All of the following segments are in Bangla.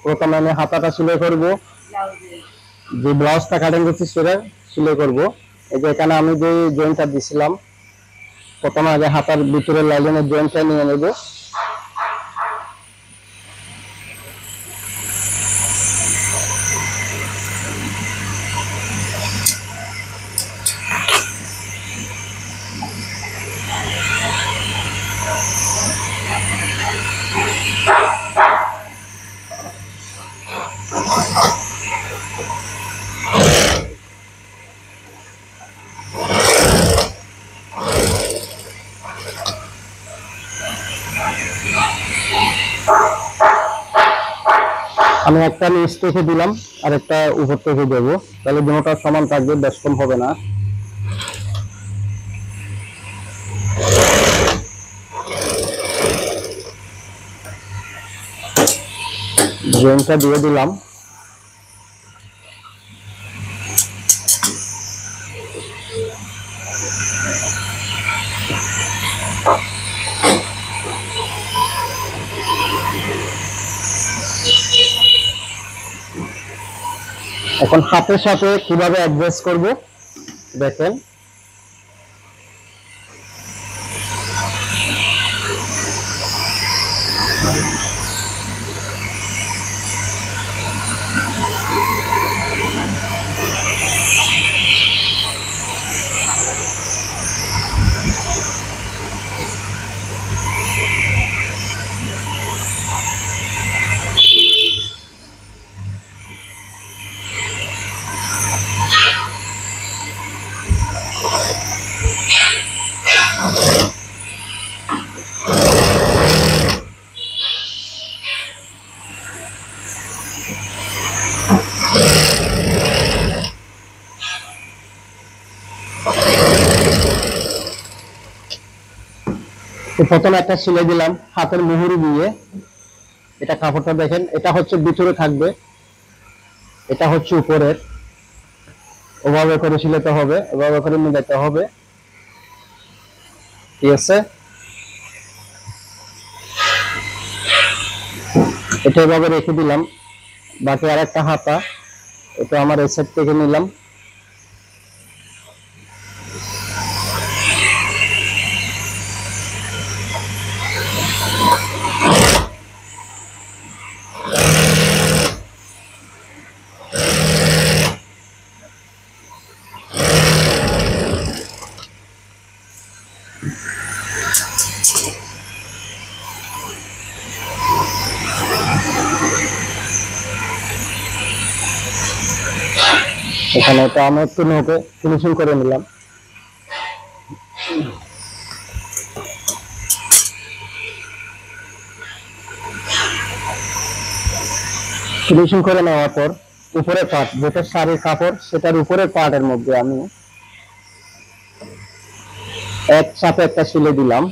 প্রথমে আমি হাতাটা সেলাই করব, যে ব্লাউজটা কাটিং করছি সেটা সেলাই করব। এই যে এখানে আমি যে জয়েন্টটা দিছিলাম, প্রথমে আগে হাতার ভিতরের লাইনের জয়েন্টটা নিয়ে নেব। আমি একটা নিচ থেকে দিলাম আর একটা উপর থেকে দেবো, তাহলে দুটোটা সমান থাকবে, বেশ কম হবে না। জয়েন্টটা দিয়ে দিলাম। এখন হাতের সাথে কিভাবে অ্যাডজাস্ট করব দেখেন। তো প্রথমে একটা সেলাই দিলাম হাতের মুহুরি দিয়ে। এটা কাপড়টা দেখেন, এটা হচ্ছে ভিতরে থাকবে, এটা হচ্ছে উপরের। ওভাবে করে সিলাতে হবে, ওভাবে করে মিলাতে হবে, ঠিক আছে। এটা এভাবে রেখে দিলাম। বাকি আর একটা হাতা, এটা আমার এই সাইড থেকে নিলাম। এখানে তো আমি একটু নোকে ফিনিশিং করে নিলাম। ফিনিশিং করে নেওয়ার পর উপরের পার্ট, যেটা শাড়ির কাপড় সেটার উপরের পার্টের মধ্যে আমি একসাথে একটা সিলে দিলাম।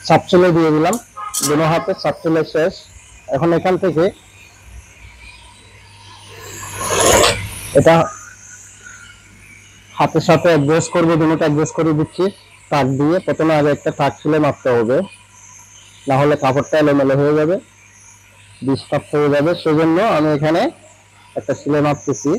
সাপ চুলে দিয়ে দিলাম, দুনো হাতে সাপ চুলে শেষ। এখন এখান থেকে এটা হাতের সাথে অ্যাডজাস্ট করবো, দুটোটা অ্যাডজাস্ট করে দিচ্ছি টাক দিয়ে। প্রথমে আগে একটা টাক চুলে মাপতে হবে, না হলে কাপড়টা এলোমেলো হয়ে যাবে, ডিস্টার্ব হয়ে যাবে। সেজন্য আমি এখানে একটা সিলে মাপতেছি।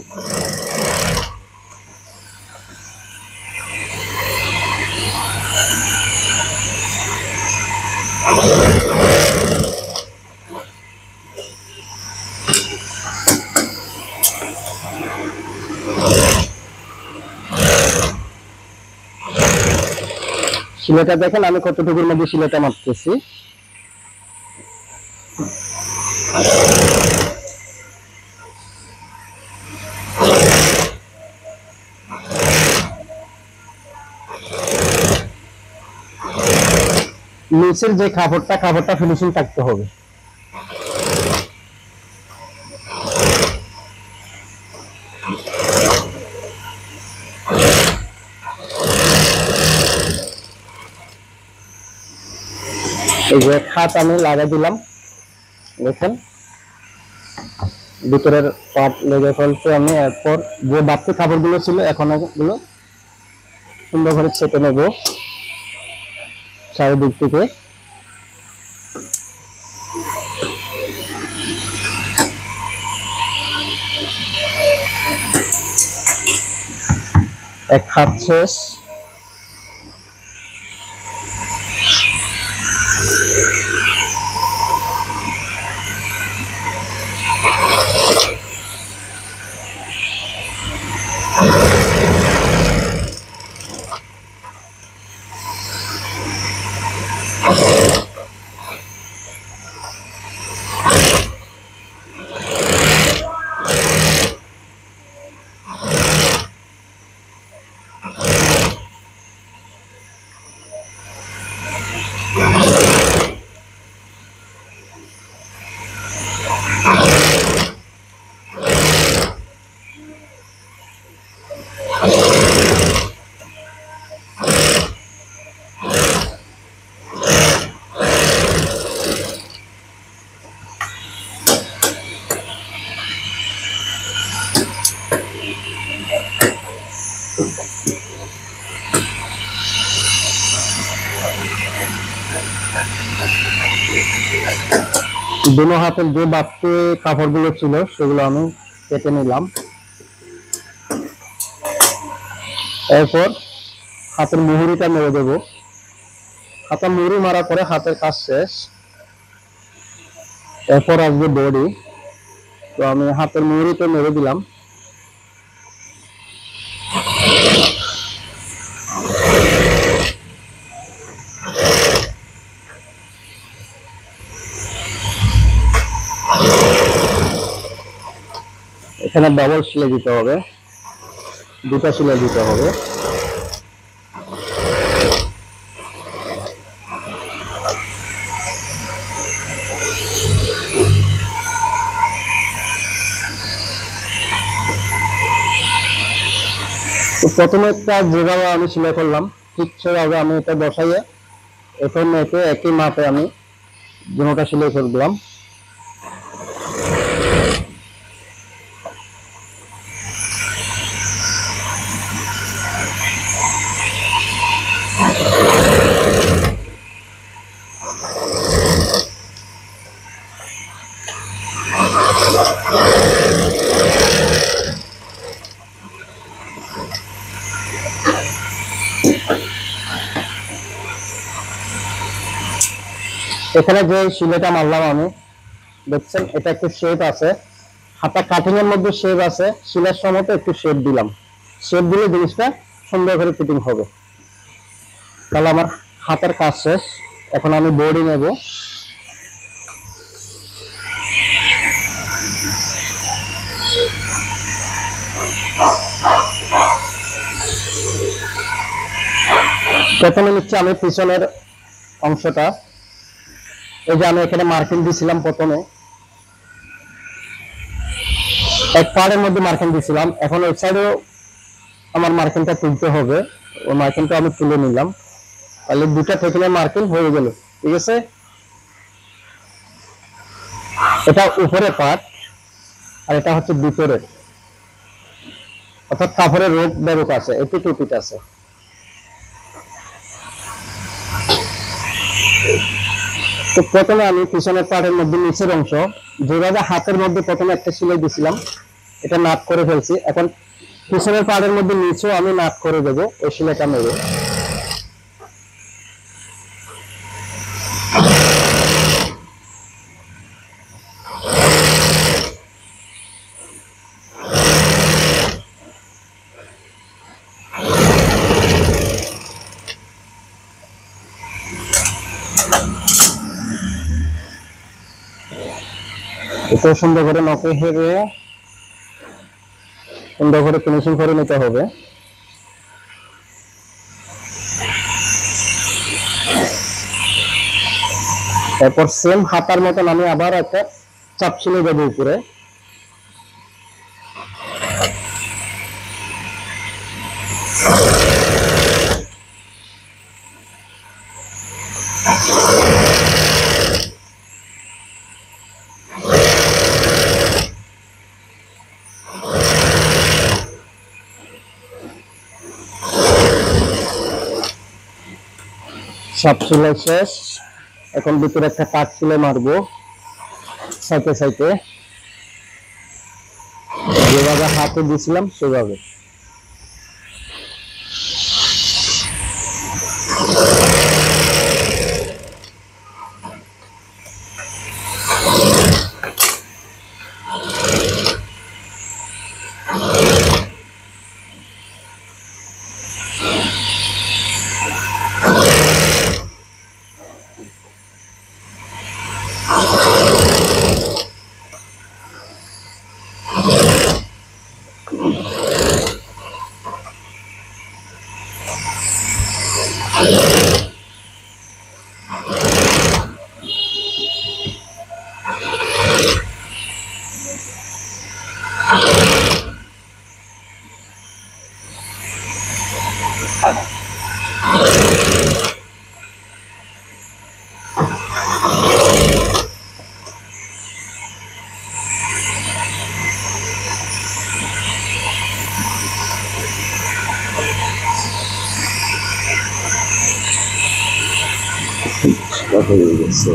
সিলেটা দেখেন আমি কতটুকুর মধ্যে সিলেটা মাপতেছি। নিচের যে কাপড়টা ফিনিশিং থাকতে হবে। এই যে খাট আমি লাগাই দিলাম, দেখেন ভিতরের পাট লেগে ফেলছে। আমি এরপর যে বাড়তি কাপড়গুলো ছিল এখন এগুলো সুন্দর করে ছেটে নেব চারিদিক থেকে। এক হাত শেষ। দুনো হাতের যে বাড়তি কাপড়গুলো ছিল সেগুলো আমি কেটে নিলাম। এরপর হাতের মুহুরিটা মেরে দেবো। হাতের মুহুরি মারার পরে হাতের কাজ শেষ। এরপর আসবে বডি। তো আমি হাতের মুহুরিটা মেরে দিলাম। এখানে ডাবল সেলাই দিতে হবে, দুটা সেলাই দিতে হবে। তো প্রথমে একটা যেভাবে আমি সেলাই করলাম ঠিক সেভাবে আমি এটা বসাইয়ে এখন একে একই মাপে আমি দুটোটা সেলাই করে দিলাম। এখানে যে সেলাইটা মারলাম আমি, দেখছেন এটা একটু শেপ আছে, হাতা কাটিং এর মধ্যে শেপ আছে, সেলাইয়ের সময় একটু শেপ দিলাম। শেপ দিলে জিনিসটা সুন্দর করে ফিটিং হবে। তাহলে আমার হাতের কাজ শেষ। এখন আমি বডি নেব। প্রথমে নিচ্ছি আমি পিছনের অংশটা। এই যে আমি এখানে মার্কিং দিয়েছিলাম, প্রথমে এক পাড়ের মধ্যে মার্কিং দিয়েছিলাম, এখন ওই সাইডেও আমার মার্কিংটা তুলতে হবে। ওই মার্কিংটা আমি তুলে নিলাম, তাহলে দুটা থেকে মার্কিং হয়ে গেল। ঠিক আছে, এটা উপরে পার্ট আর এটা হচ্ছে ভিতরে, অর্থাৎ কাপড়ের রোগ বেরোক আছে, একটু টুপিট আছে। তো প্রথমে আমি পিছনের পার্টের মধ্যে নিচের অংশ যেভাবে হাতের মধ্যে প্রথমে একটা সেলাই দিয়েছিলাম, এটা নাট করে ফেলছি। এখন পিছনের পার্টের মধ্যে নিচেও আমি নাট করে দেবো ওই সেলাইটা মেরে। এটা সুন্দর করে নকে হেরে সুন্দর করে ফিনিশিং করে নিতে হবে। তারপর সেম হাতার মতন আমি আবার একটা চাপ সেলাই দেবো উপরে। সব সেলাই শেষ, এখন ভিতরে একটা কাট সেলাই মারবো সাইডে সাইডে, যেভাবে হাতে দিয়েছিলাম সেভাবে। হয়ে গেছে।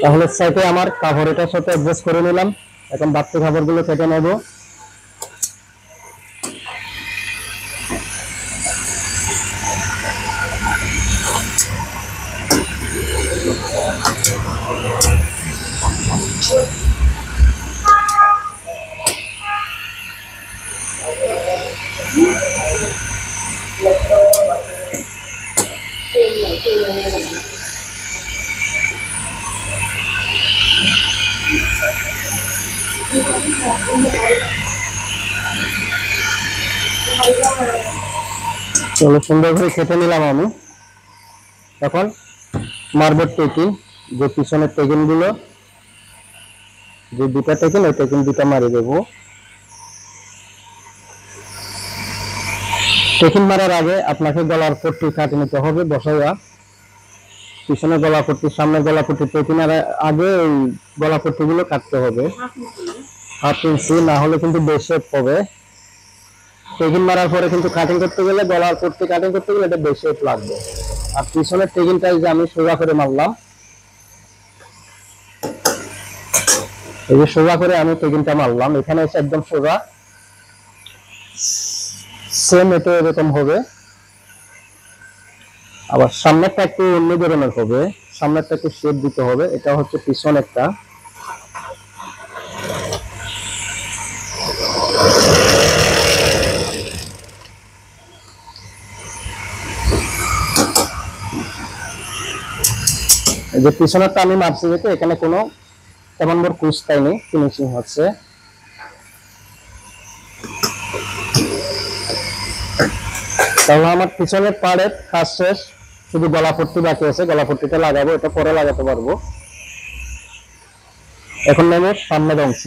তাহলে সাইডে আমার কাভার এটার সাথে অ্যাডজাস্ট করে নিলাম। এখন বাড়তি খাবারগুলো কেটে নেব। চলো সুন্দর করে কেটে নিলাম আমি। এখন মার্বেল টেকিং, যে পিছনের টেকিং গুলো, যে দুটা টেকিং, ওই টেকিং দুটা মারিয়ে দেবো। টেকিং মারার আগে আপনাকে গলার পট্টি কাটে নিতে হবে বসাইয়া। পিছনে গলা পট্টি, সামনে গলা পট্টি, টেকিং এর আগে ওই গলা পট্টি গুলো কাটতে হবে 1/2 ইঞ্চি, না হলে কিন্তু বেশি হবে। টেকিং মারার পরে কিন্তু কাটিং করতে গেলে, গলার পট্টি কাটিং করতে গেলে এটা বেশি লাগবে। আর পিছনের টেকিংটা যে আমি সোজা করে মারলাম, এই যে সোজা করে আমি টেকিংটা মারলাম, এখানে এসে একদম সোজা সেম এটা এরকম হবে। আবার সামনেরটা একটু অন্য ধরনের হবে, সামনেরটা একটু শেপ দিতে হবে। এটা হচ্ছে পিছনেরটা। এই যে পিছনেরটা আমি মারছি, যেতে এখানে কোনো তেমন বড় কুচকাই নেই, ফিনিশিং হচ্ছে। তাহলে আমার পিছনের পাড়ের কাজ শেষ। শুধু গলা পট্টি বাকি আছে, গলা পট্টিটা লাগাবো, এটা পরে লাগাতে পারবো। এখন নেব সামনের অংশ।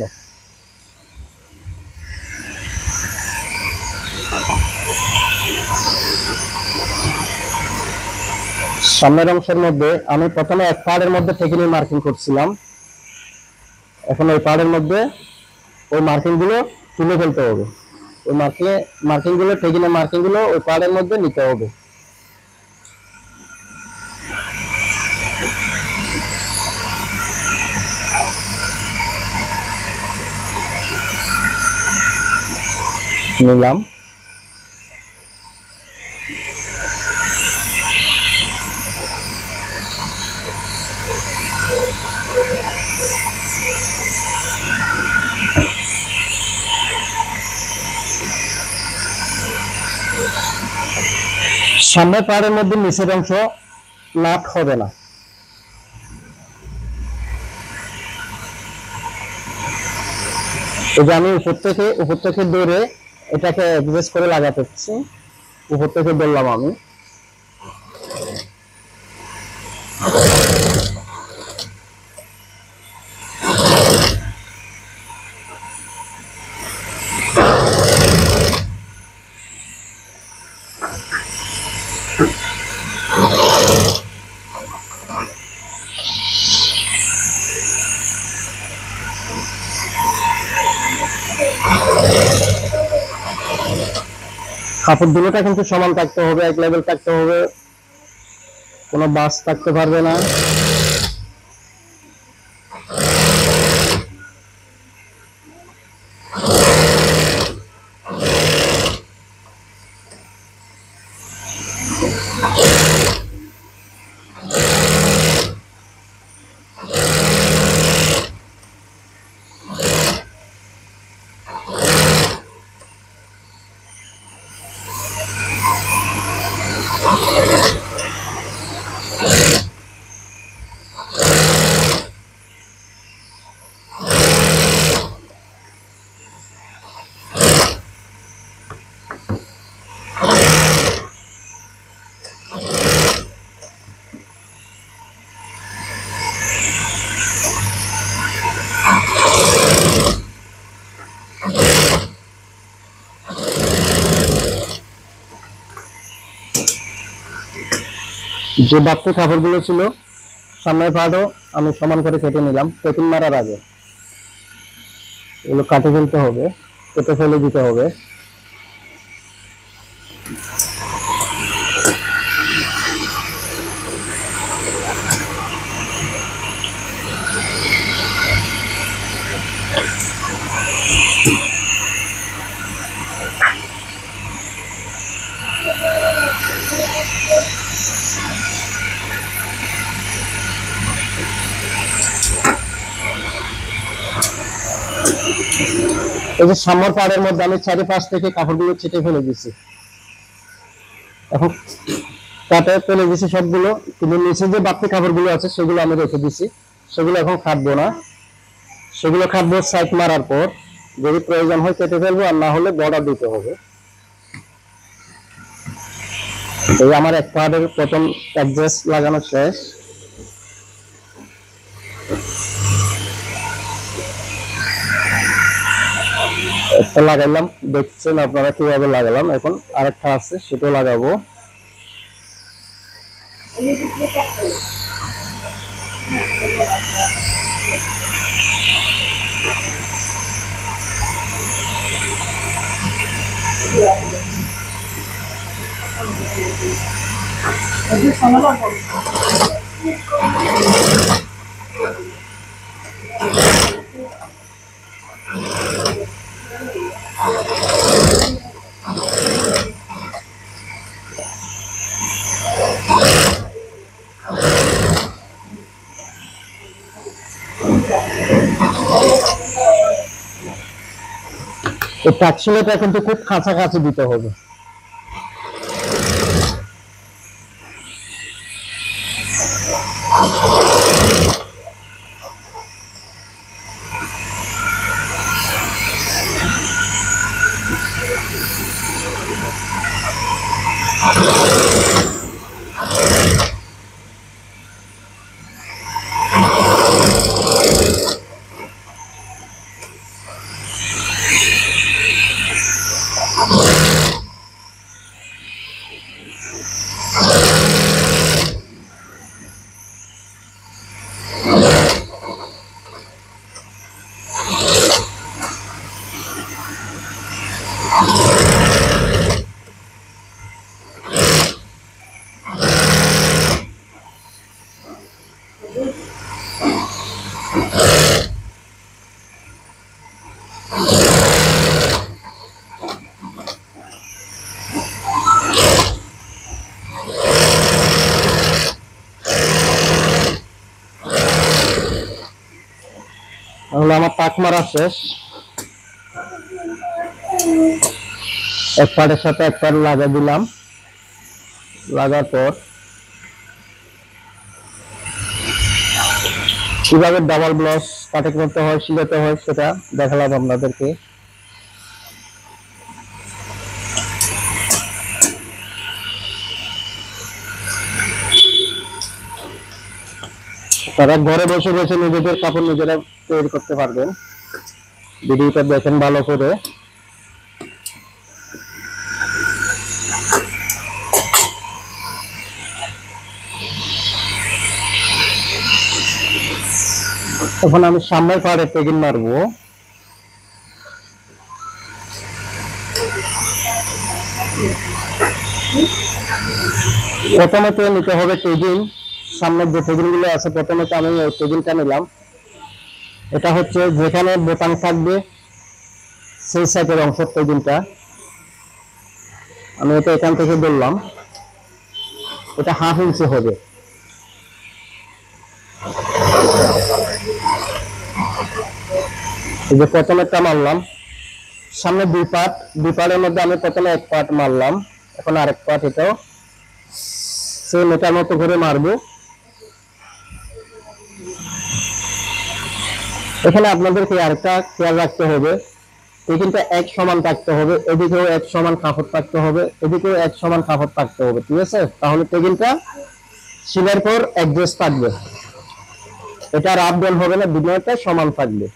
সামনের অংশের মধ্যে আমি প্রথমে এক পাড়ের মধ্যে টেকিনি মার্কিং করছিলাম, এখন ওই পাড়ের মধ্যে ওই মার্কিং গুলো তুলে ফেলতে হবে। ওই মার্কিং গুলো, টেকিনের মার্কিং গুলো ওই পাড়ের মধ্যে নিতে হবে। নিলাম। সামনের পাড়ের মধ্যে নিচের অংশ নাট হবে না। এই যে আমি উপর থেকে ধরে এটাকে অ্যাডজাস্ট করে লাগাতেছি, উপর থেকে ধরলাম আমি। কাপড় দুটোটা কিন্তু সমান থাকতে হবে, এক লেভেল থাকতে হবে, কোনো বাস থাকতে পারবে না। যে বাড়তি কাপড়গুলো ছিল সামনের পাড়ও আমি সমান করে কেটে নিলাম। পেটিং মারার আগে এগুলো কাটে ফেলতে হবে, কেটে ফেলে দিতে হবে। এই যে সামনের পাড়ের মধ্যে আমি 4-5 থেকে কাপড়গুলো ছিটে ফেলে দিছি, এখন কাটে ফেলে দিছি সবগুলো, কিন্তু নিচে যে বাড়তি কাপড়গুলো আছে সেগুলো আমি রেখে দিছি, সেগুলো এখন কাটবো না। সেগুলো কাটবো সাইড মারার পর, যদি প্রয়োজন হয় কেটে ফেলবো, আর না হলে বর্ডার দিতে হবে। এই আমার এক পাড়ের প্রথম অ্যাডজাস্ট লাগানো শেষ। একটা লাগাইলাম, দেখছেন আপনারা কিভাবে লাগালাম। এখন আরেকটা আছে, সেটাও লাগাবো। এই টাকশিলাটা কিন্তু খুব কাছাকাছি দিতে হবে। তাহলে আমার পাক মারা শেষ। এক পাটের সাথে এক পাট লাগা দিলাম, লাগার পর কিভাবে ডাবল ব্লাউজ কাটিং করতে হয় শিখাতে হয় সেটা দেখালাম আপনাদেরকে। তারা ঘরে বসে বসে নিজেদের কাপড় নিজেরা তৈরি করতে পারবেন। ভিডিওটা দেখেন ভালো করে। এখন আমি সামনের পাড়ে পেগিন মারবো। প্রথমে তো নিতে হবে পেগিন। সামনের যে পেগিন গুলো আছে প্রথমে তো আমি এই পেগিনটা নিলাম। এটা হচ্ছে যেখানে বোতাম থাকবে সেই সাইডের অংশ পেগিনটা। আমি এটা এখান থেকে ধরলাম, এটা 1/2 ইঞ্চি হবে। এই যে প্রথমেরটা মারলাম, সামনে দুই পার্টের মধ্যে আমি প্রথমে এক পার্ট মারলাম, এখন আরেক পার্ট এটাও সেম এটার মতো করে মারবো। এখানে আপনাদেরকে আরেকটা খেয়াল রাখতে হবে, পেগিনটা এক সমান থাকতে হবে, এদিকেও এক সমান কাপড় থাকতে হবে, এদিকেও এক সমান কাপড় থাকতে হবে, ঠিক আছে? তাহলে পেগিনটা সিলার পর অ্যাডজাস্ট থাকবে, এটা আর আপ ডাউন হবে না, দুটোটা সমান থাকবে।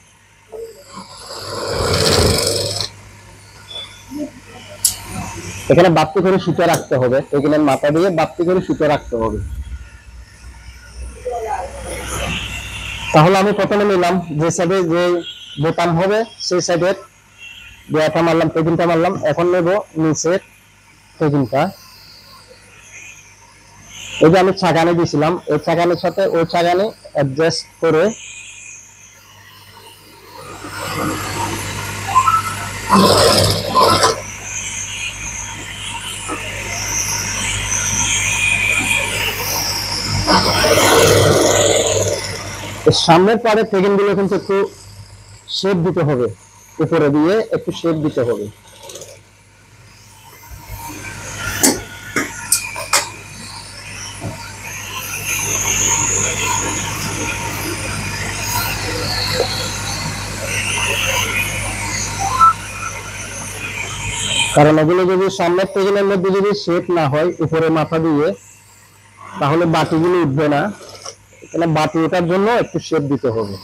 এখানে বাপ্তি করে সুতো রাখতে হবে, পেগিনের মাথা দিয়ে বাপ্তি করে সুতো রাখতে হবে। তাহলে আমি প্রথমে নিলাম যে সাইডে যে বোতাম হবে সেই সাইডের গোয়াটা মারলাম, পেগিনটা মারলাম। এখন নেব নিচের পেগিনটা। এই যে আমি ছাগানে দিয়েছিলাম, এই ছাগানের সাথে ওই ছাগানে অ্যাডজাস্ট করে সামনের পাড়ে পেগিন গুলো কিন্তু একটু শেপ দিতে হবে, উপরে দিয়ে একটু শেপ দিতে হবে। কারণ এগুলো যদি সামনের পেগিনের মধ্যে যদি শেপ না হয় উপরে মাথা দিয়ে, তাহলে বাটিগুলো উঠবে না। এখানে বাটি ওঠার জন্য একটু শেপ দিতে হবে।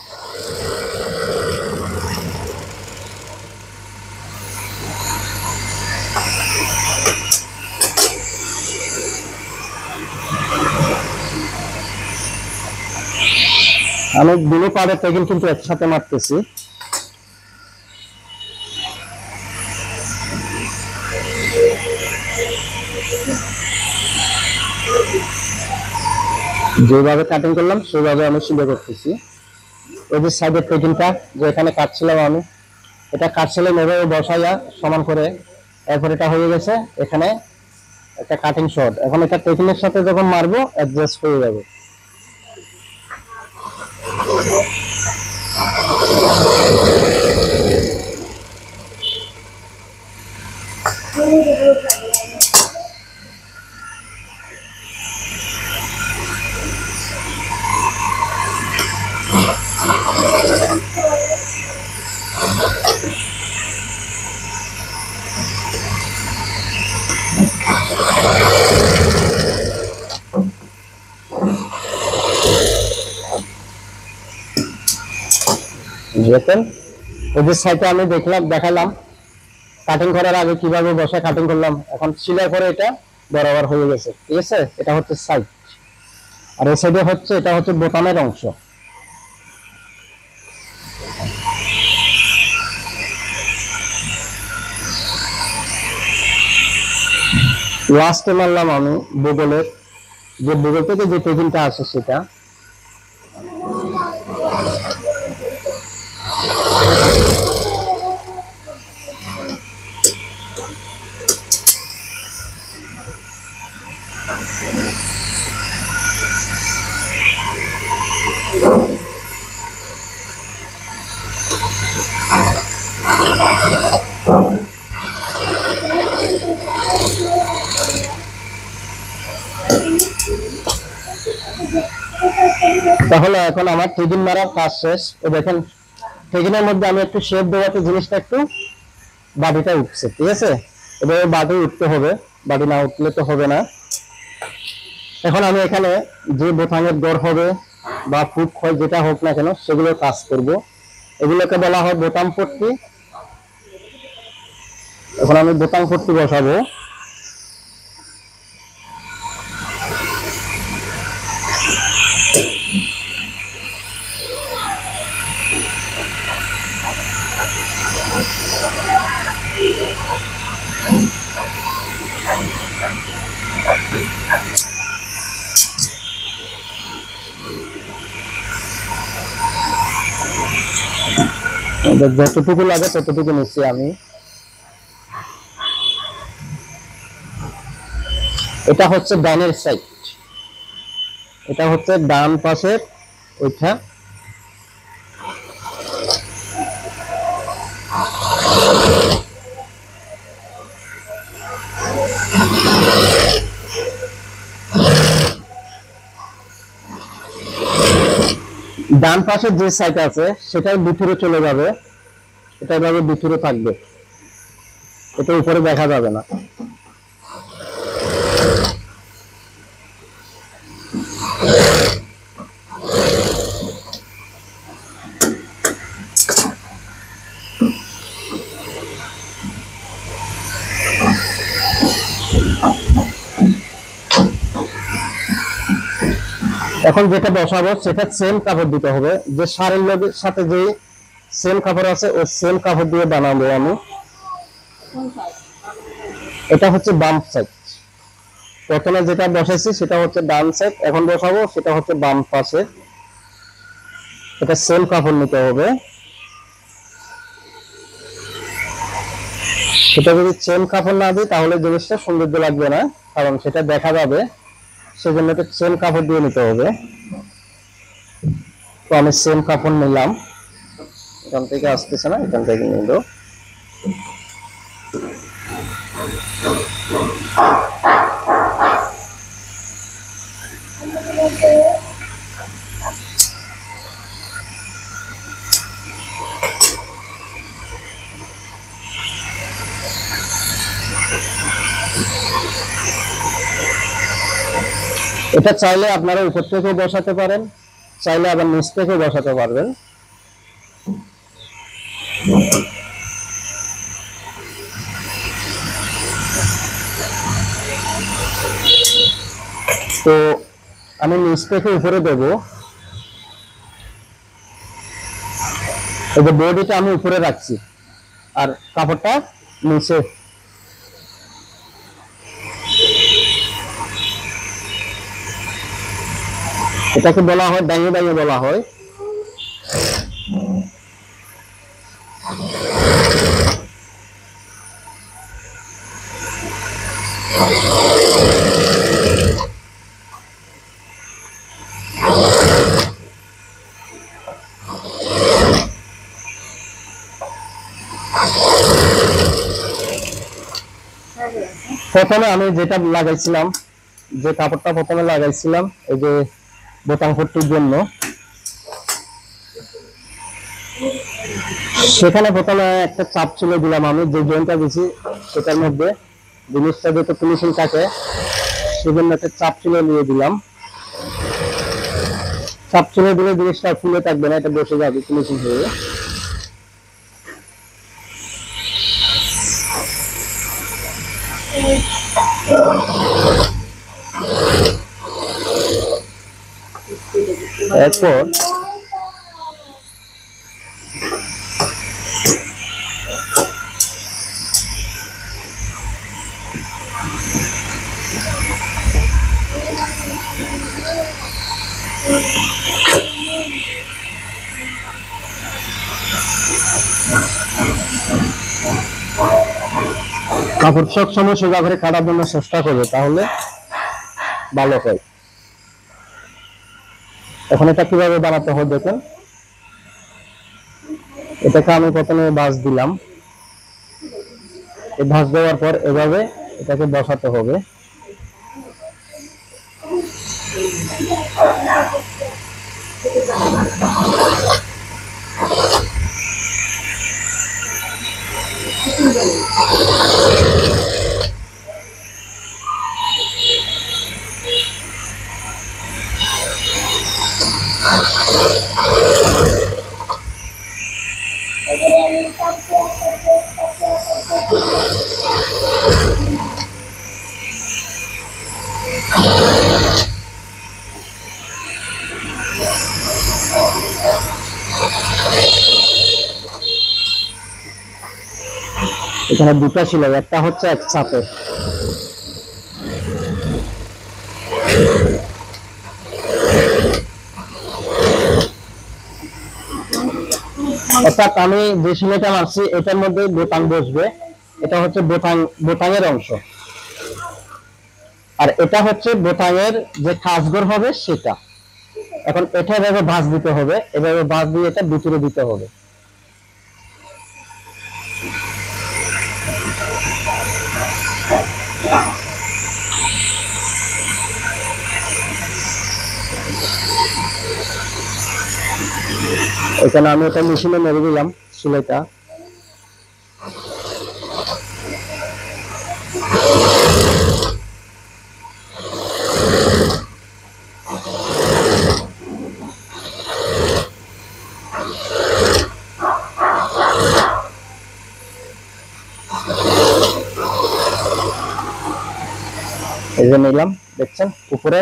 আমি দুটো পাড়ে পেগিন কিন্তু একসাথে মারতেছি। যেভাবে কাটিং করলাম সেভাবে আমি সেলাই করতেছি। ওই যে সাইডের পেগিনটা যে এখানে কাটছিলাম আমি, এটা কাটছিলাম এভাবে বসাইয়া সমান করে, এরপর এটা হয়ে গেছে এখানে একটা কাটিং শট। এখন এটা পেগিনের সাথে যখন মারবো অ্যাডজাস্ট হয়ে যাবে। দেখেন ওই যে সাইডে আমি দেখালাম, কাটিং করার আগে কিভাবে বসে কাটিং করলাম, এখন সেলাই করে এটা বরাবর হয়ে গেছে। ঠিক আছে, এটা হচ্ছে সাইড, আর এই সাইডে হচ্ছে এটা হচ্ছে বোতামের অংশ। লাস্টে মারলাম আমি বুগলের, যে বুগল থেকে যে পেজিংটা আসে সেটা। তাহলে এখন আমার টেবিল মারার কাজ শেষ। তো দেখেন টেবিলের মধ্যে আমি একটু শেপ দেওয়াতে জিনিসটা একটু বাটিটা উঠছে। ঠিক আছে, এবার বাটি উঠতে হবে, বাটি না উঠলে তো হবে না। এখন আমি এখানে যে বোতামের দর হবে বা ফুট হয় যেটা হোক না কেন সেগুলো কাজ করব। এগুলোকে বলা হয় বোতাম পট্টি। এখন আমি বোতাম পট্টি বসাবো। যতটুকু লাগে ততটুকু নিচ্ছি আমি। এটা হচ্ছে ডানের সাইড, এটা হচ্ছে ডান পাশের ওইটা। ডান পাশের যে সাইড আছে সেটাই ভিতরে চলে যাবে, এটা এভাবে ভিতরে থাকবে, এটা উপরে দেখা যাবে না। এখন যেটা বসাবো সেটা সেম কাপড় দিতে হবে, যে শাড়ির লগের সাথে যে সেম কাপড় আছে ওই সেম কাপড় দিয়ে বানাবো আমি। এটা হচ্ছে বাম সাইড, প্রথমে যেটা বসাইছি সেটা হচ্ছে ডান সাইড, এখন বসাবো সেটা হচ্ছে বাম পাশে। এটা সেম কাপড় নিতে হবে। সেটা যদি সেম কাপড় না দিই তাহলে জিনিসটা সৌন্দর্য লাগবে না, কারণ সেটা দেখা যাবে, সেজন্য এটা সেম কাপড় দিয়ে নিতে হবে। তো আমি সেম কাপড় নিলাম, এখান থেকে আসতেছে না, এখান থেকে নিল। এটা চাইলে আপনারা উপর থেকে বসাতে পারেন, চাইলে আবার নিচ থেকে বসাতে পারবেন। তো আমি নিচ থেকে উপরে দেব, এই যে বডিটা আমি উপরে রাখছি আর কাপড়টা নিচে। এটাকে বলা হয় ডাইয়ে ডাইয়ে বলা হয়। প্রথমে আমি যেটা লাগাইছিলাম, যে কাপড়টা প্রথমে লাগাইছিলাম এই যে বোতাম পট্টির জন্য, সেখানে প্রথমে একটা চাপ চলে দিলাম আমি, যে জয়েন্টটা দিছি সেটার মধ্যে জিনিসটা যাতে ফিনিশিং থাকে সেজন্য একটা চাপ চলে দিয়ে দিলাম। চাপ চলে দিলে জিনিসটা ফুলে থাকবে না, এটা বসে যাবে ফিনিশিং হয়ে। এরপর কাপড় সবসময় সোজা করে কাটার জন্য চেষ্টা করবে, তাহলে ভালো হয়। এখন এটা কিভাবে বানাতে হয় দেখুন। এটাকে আমি প্রথমে ভাঁজ দিলাম, এই ভাঁজ দেওয়ার পর এভাবে এটাকে বসাতে হবে। এখানে দুটো সেলাই, একটা হচ্ছে এক চাপে। অর্থাৎ আমি যে সেলাইটা মারছি এটার মধ্যে বোতাম বসবে, এটা হচ্ছে বোতামের অংশ, আর এটা হচ্ছে বোতামের যে কাজঘর হবে সেটা। এখন এটা এভাবে ভাঁজ দিতে হবে, এভাবে ভাঁজ দিয়ে এটা ভিতরে দিতে হবে। এখানে আমি এটা মেশিনে মেরে দিলাম সেলাইটা। এই যে নিলাম, দেখছেন উপরে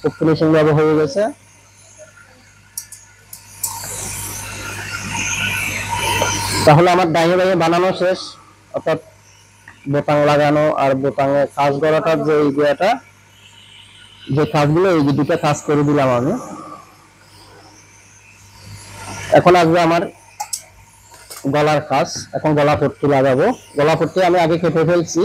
খুব ফিনিশিং ভাবে হয়ে গেছে। তাহলে আমার ডাইনে বাইরে বানানো শেষ, অর্থাৎ বোতাম লাগানো আর বোতামের কাজ করাটার যে ইয়েটা, যে কাজগুলো এই দুটো কাজ করে দিলাম আমি। এখন আসবে আমার গলার কাজ। এখন গলা পট্টি লাগাবো। গলা পট্টি আমি আগে কেটে ফেলছি।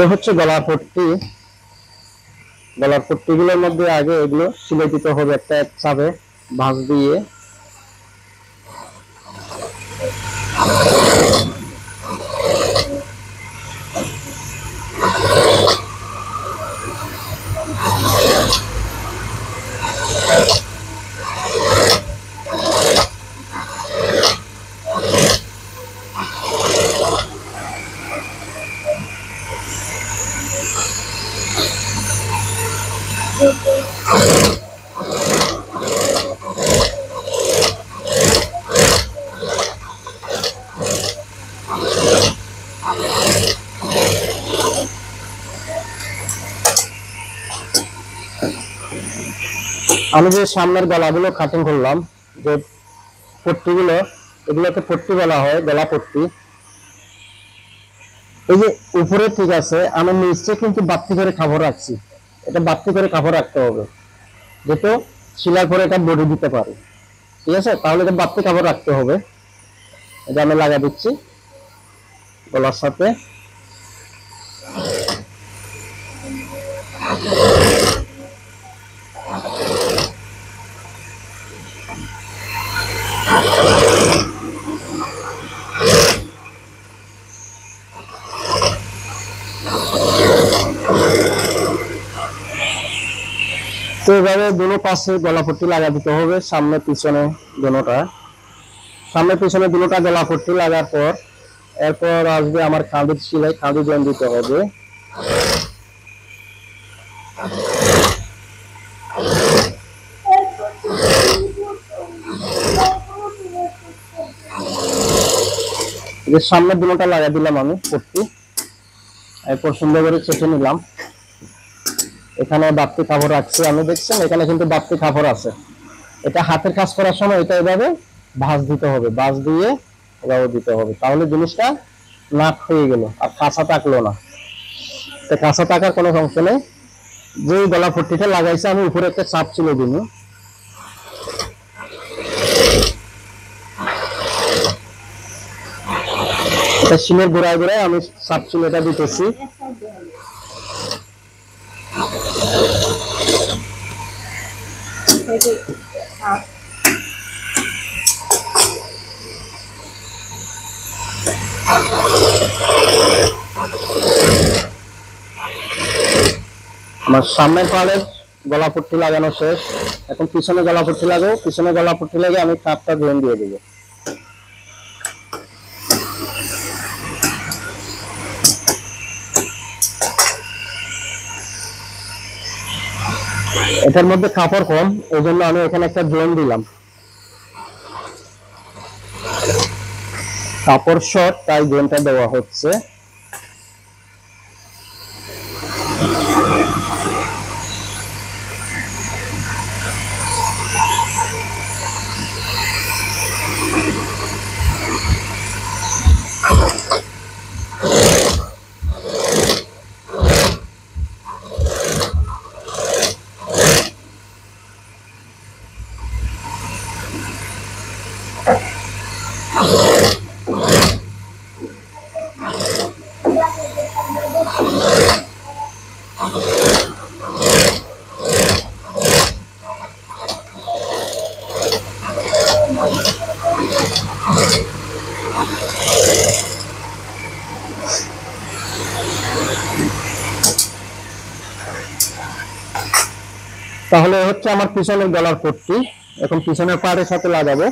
এই হচ্ছে গলার পট্টি। গলার পট্টিগুলোর মধ্যে আগে এগুলো সিলাই দিতে হবে একটা চাপে ভাঁজ দিয়ে। আমি যে সামনের গলাগুলো কাটিং করলাম, যে পট্টিগুলো, এগুলোকে পট্টি বলা হয়, গলা পট্টি। এই যে উপরে ঠিক আছে, আমি নিচে কিন্তু বাড়তি করে কাপড় রাখছি। এটা বাড়তি করে কাপড় রাখতে হবে, যেহেতু সেলাই করে এটা বডি দিতে পারে। ঠিক আছে, তাহলে এটা বাড়তি কাপড় রাখতে হবে। এটা আমি লাগা দিচ্ছি গলার সাথে। তো এভাবে দুটো পাশে গলাপট্টি লাগা দিতে হবে, সামনে পিছনে দুটোটা, সামনে পিছনে দুটোটা গলাপট্টি লাগার পর এরপর আসবে আমার কাঁধের সেলাই, কাঁধে জয়েন দিতে হবে। সামনে দুটোটা লাগা দিলাম আমি পট্টি, এরপর সুন্দর করে চেটে নিলাম। এখানে বাড়তি কাপড় রাখছি আমি, দেখছেন এখানে কিন্তু বাড়তি কাপড় আছে। এটা হাতের কাজ করার সময় এটা এভাবে ভাঁজ দিতে হবে, ভাঁজ দিয়ে এভাবে দিতে হবে, তাহলে জিনিসটা নাট হয়ে গেল আর কাঁচা থাকলো না। তো কাঁচা থাকার কোনো সমস্যা নেই। যে গলা পট্টিটা লাগাইছে আমি উপরে একটা চাপ ছিল দিন, এটা শিলের গোড়ায় গোড়ায় আমি চাপ ছিল এটা দিতেছি। আমার সামনের পাড়ের গলাপট্টি লাগানো শেষ, এখন পিছনে গলাপট্টি লাগাবো। পিছনে গলাপট্টি লাগে আমি কাপটা জয়েন দিয়ে দেবো। এটার মধ্যে কাপড় কম, এই জন্য আমি এখানে একটা জয়েন দিলাম। কাপড় শর্ট তাই জয়েনটা দেওয়া হচ্ছে। তাহলে হচ্ছে আমার পিছনের গলার পট্টি, এখন পিছনের পাড়ের সাথে লাগাবো।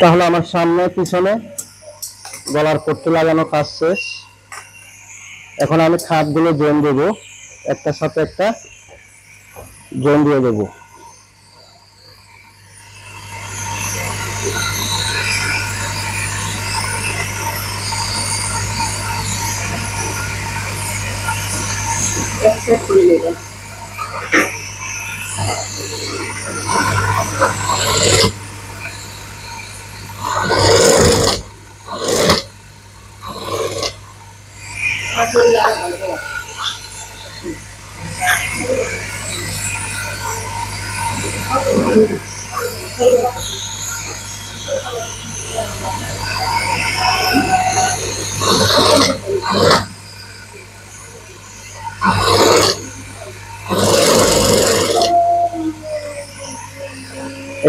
তাহলে আমার সামনে পিছনে গলার পট্টি লাগানো কাজ শেষ। এখন আমি খাপগুলো জয়েন দেবো, একটার সাথে একটা জয়েন দিয়ে দেবো।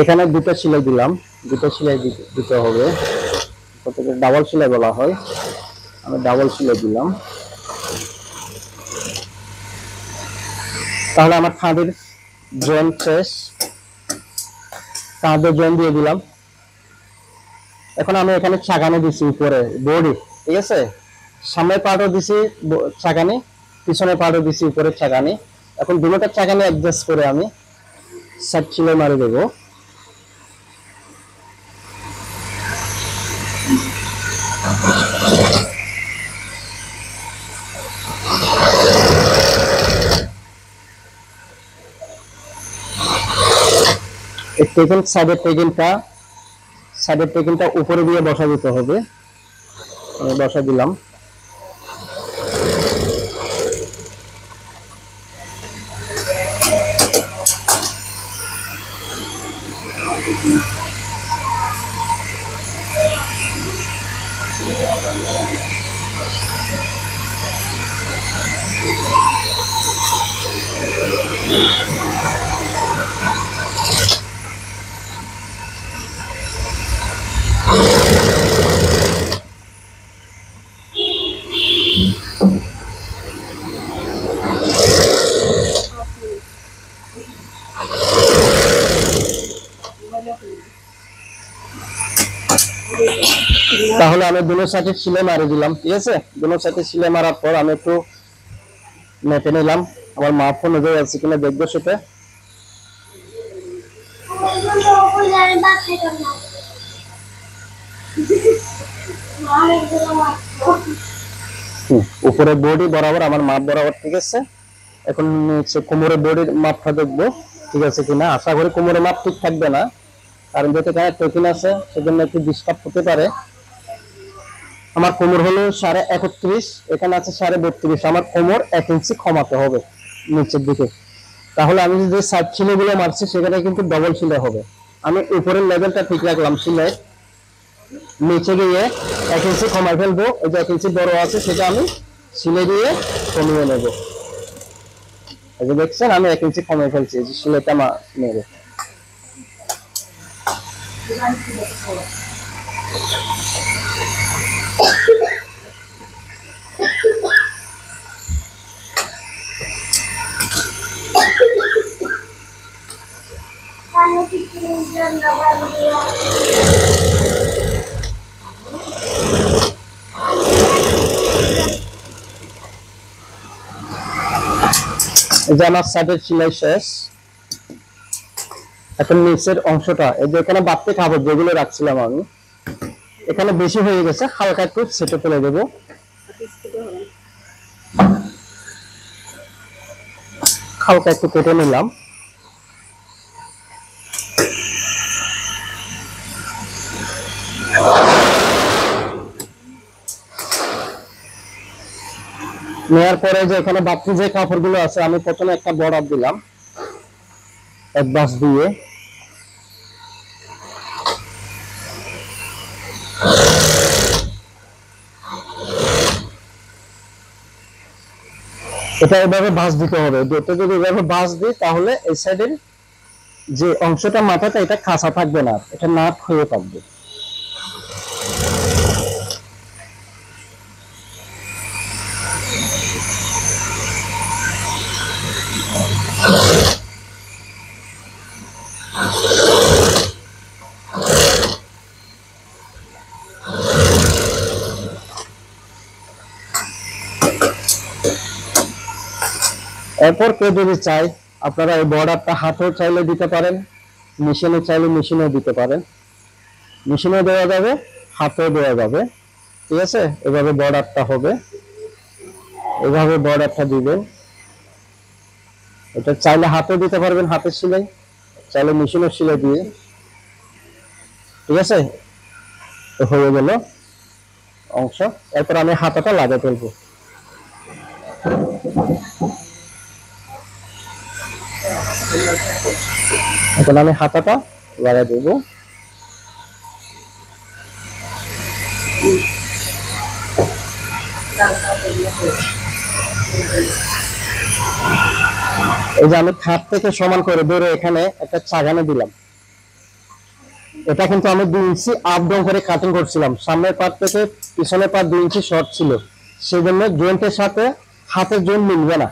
এখানে দুটো সেলাই দিলাম, দুটো সেলাই দিতে হবে, ডাবল সেলাই বলা হয়, আমি ডাবল সেলাই দিলাম। তাহলে আমার খাঁদের জয়েন শেষ, কাঁধে জয়েন দিয়ে দিলাম। এখন আমি এখানে চাকানে দিছি উপরে বডি, ঠিক আছে, সামনের পার্টও দিছি চাকানি, পিছনের পার্টও দিছি উপরে চাকানি। এখন দুটোটা চাকানি অ্যাডজাস্ট করে আমি সাইড সেলাই মারি দেবো। এই টেকিং সাইডের টেকিংটা উপরে দিয়ে বসা দিতে হবে, আমি বসা দিলাম। তাহলে আমি দুটো সাইডে সেলাই মারি দিলাম, ঠিক আছে। দুটো সাইডে সেলাই মারার পর আমি একটু মেপে নিলাম, আমার মাপ অনুযায়ী আছে কিনা দেখবো সেটা। উপরে বডি বরাবর আমার মাপ বরাবর, ঠিক আছে। এখন কোমরের বডির মাপটা দেখবো ঠিক আছে কিনা। আশা করি কোমরের মাপ ঠিক থাকবে না, কারণ যেহেতু এখানে টেকিং আছে সেজন্য একটু ডিস্টার্ব হতে পারে। আমার কোমর হলো 31.5, এখানে আছে 32.5, আমার কোমর 1 ইঞ্চি কমাতে হবে নিচের দিকে। তাহলে আমি যে সাইড সেলাই গুলো মারছি সেখানে কিন্তু ডবল সেলাই হবে। আমি উপরের লেভেলটা ঠিক রাখলাম, সেলাই নিচে গিয়ে 1 ইঞ্চি কমাই ফেলবো। ওই যে 1 ইঞ্চি বড় আছে সেটা আমি সেলাই দিয়ে কমিয়ে নেবো। এই যে দেখছেন আমি 1 ইঞ্চি কমিয়ে ফেলছি, এই যে সেলাইটা মেরে। এই যে আমার সাইডের সেলাই শেষ। এখন নিচের অংশটা, এই যে এখানে বাড়তি কাপড় যেগুলো রাখছিলাম আমি, এখানে বেশি হয়ে গেছে, হালকা একটু সেটে ফেলে দেবো। হালকা একটু কেটে নিলাম। নেওয়ার পরে যে এখানে বাড়তি যে কাপড়গুলো আছে আমি প্রথমে একটা বর্ডার দিলাম এক বাস দিয়ে। এটা এভাবে ভাঁজ দিতে হবে, এটা যদি এভাবে ভাঁজ দিই তাহলে এই সাইডের যে অংশটা মাথাটা এটা খাঁচা থাকবে না, এটা নাট হয়ে থাকবে। এরপর কেউ যদি চাই আপনারা এই বর্ডারটা হাতেও চাইলে দিতে পারেন, মেশিনে চাইলে মেশিনেও দিতে পারেন, মেশিনেও দেওয়া যাবে, হাতেও দেওয়া যাবে, ঠিক আছে। এভাবে বর্ডারটা হবে, এভাবে বর্ডারটা দিবেন। এটা চাইলে হাতেও দিতে পারবেন, হাতের সেলাই, চাইলে মেশিনের সেলাই দিয়ে, ঠিক আছে। তো হয়ে গেল অংশ। এরপর আমি হাতাটা লাগিয়ে ফেলবো। এখন আমি হাতাটা লাগিয়ে দেবো। এই যে আমি খাট থেকে সমান করে ধরে এখানে একটা চাগানে দিলাম। এটা কিন্তু আমি 2 ইঞ্চি আপ ডাউন করে কাটিং করছিলাম, সামনের পার্ট থেকে পিছনের পার্ট 2 ইঞ্চি শর্ট ছিল, সেজন্য জয়েন্টের সাথে হাতের জয়েন্ট মিলবে না।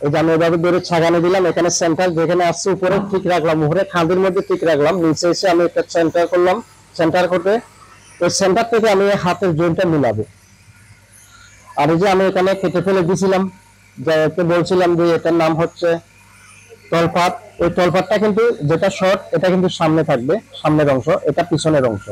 এই যে আমি এভাবে ধরে ছাগানে দিলাম, এখানে সেন্টার যেখানে আসছে উপরে ঠিক রাখলাম, উপরে খাঁদের মধ্যে ঠিক রাখলাম, নিচে এসে আমি একটা সেন্টার করলাম। সেন্টার করতে ওই সেন্টার থেকে আমি হাতের জয়েন্টটা মিলাবো। আর এই যে আমি এখানে কেটে ফেলে দিয়েছিলাম, যাকে বলছিলাম যে এটার নাম হচ্ছে তলপাত, ওই তলপাতটা কিন্তু যেটা শর্ট এটা কিন্তু সামনে থাকবে, সামনের অংশ, এটা পিছনের অংশ।